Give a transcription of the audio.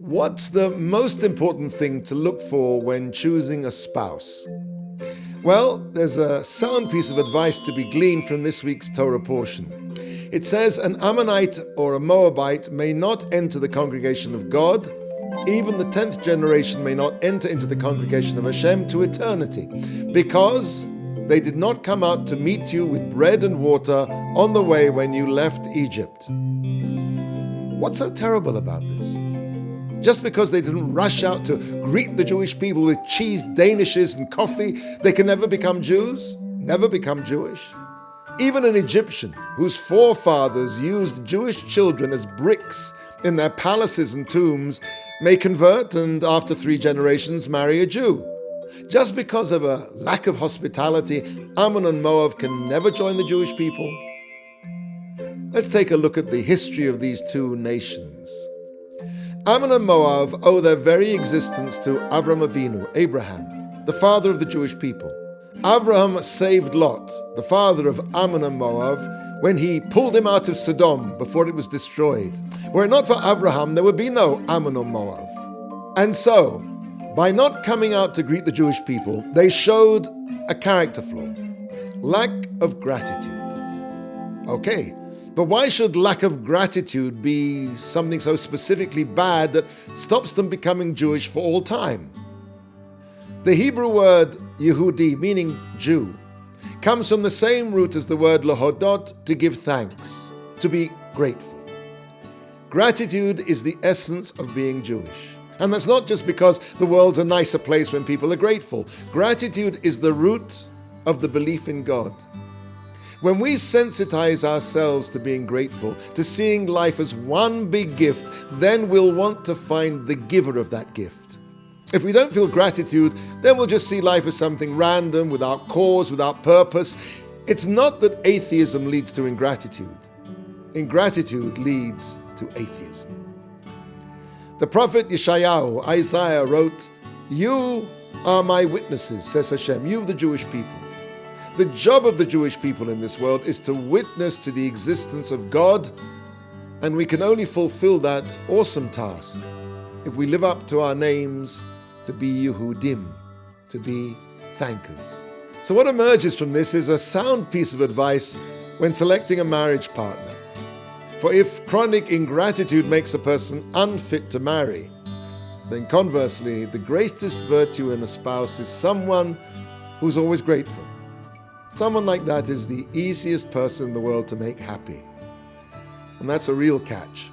What's the most important thing to look for when choosing a spouse? Well, there's a sound piece of advice to be gleaned from this week's Torah portion. It says, an Ammonite or a Moabite may not enter the congregation of God. Even the 10th generation may not enter into the congregation of Hashem to eternity, because they did not come out to meet you with bread and water on the way when you left Egypt. What's so terrible about this? Just because they didn't rush out to greet the Jewish people with cheese danishes and coffee, they can never become Jews, never become Jewish. Even an Egyptian whose forefathers used Jewish children as bricks in their palaces and tombs may convert and after 3 generations marry a Jew. Just because of a lack of hospitality, Ammon and Moab can never join the Jewish people. Let's take a look at the history of these two nations. Ammon and Moab owe their very existence to Avram Avinu, Abraham, the father of the Jewish people. Abraham saved Lot, the father of Ammon and Moab, when he pulled him out of Sodom before it was destroyed. Were it not for Abraham, there would be no Ammon or Moab. And so, by not coming out to greet the Jewish people, they showed a character flaw: lack of gratitude. Okay, but why should lack of gratitude be something so specifically bad that stops them becoming Jewish for all time? The Hebrew word Yehudi, meaning Jew, comes from the same root as the word lahodot, to give thanks, to be grateful. Gratitude is the essence of being Jewish. And that's not just because the world's a nicer place when people are grateful. Gratitude is the root of the belief in God. When we sensitize ourselves to being grateful, to seeing life as one big gift, then we'll want to find the giver of that gift. If we don't feel gratitude, then we'll just see life as something random, without cause, without purpose. It's not that atheism leads to ingratitude. Ingratitude leads to atheism. The prophet Yeshayahu, Isaiah, wrote, "You are my witnesses, says Hashem, you the Jewish people." The job of the Jewish people in this world is to witness to the existence of God, and we can only fulfill that awesome task if we live up to our names to be Yehudim, to be thankers. So what emerges from this is a sound piece of advice when selecting a marriage partner. For if chronic ingratitude makes a person unfit to marry, then conversely, the greatest virtue in a spouse is someone who's always grateful. Someone like that is the easiest person in the world to make happy. And that's a real catch.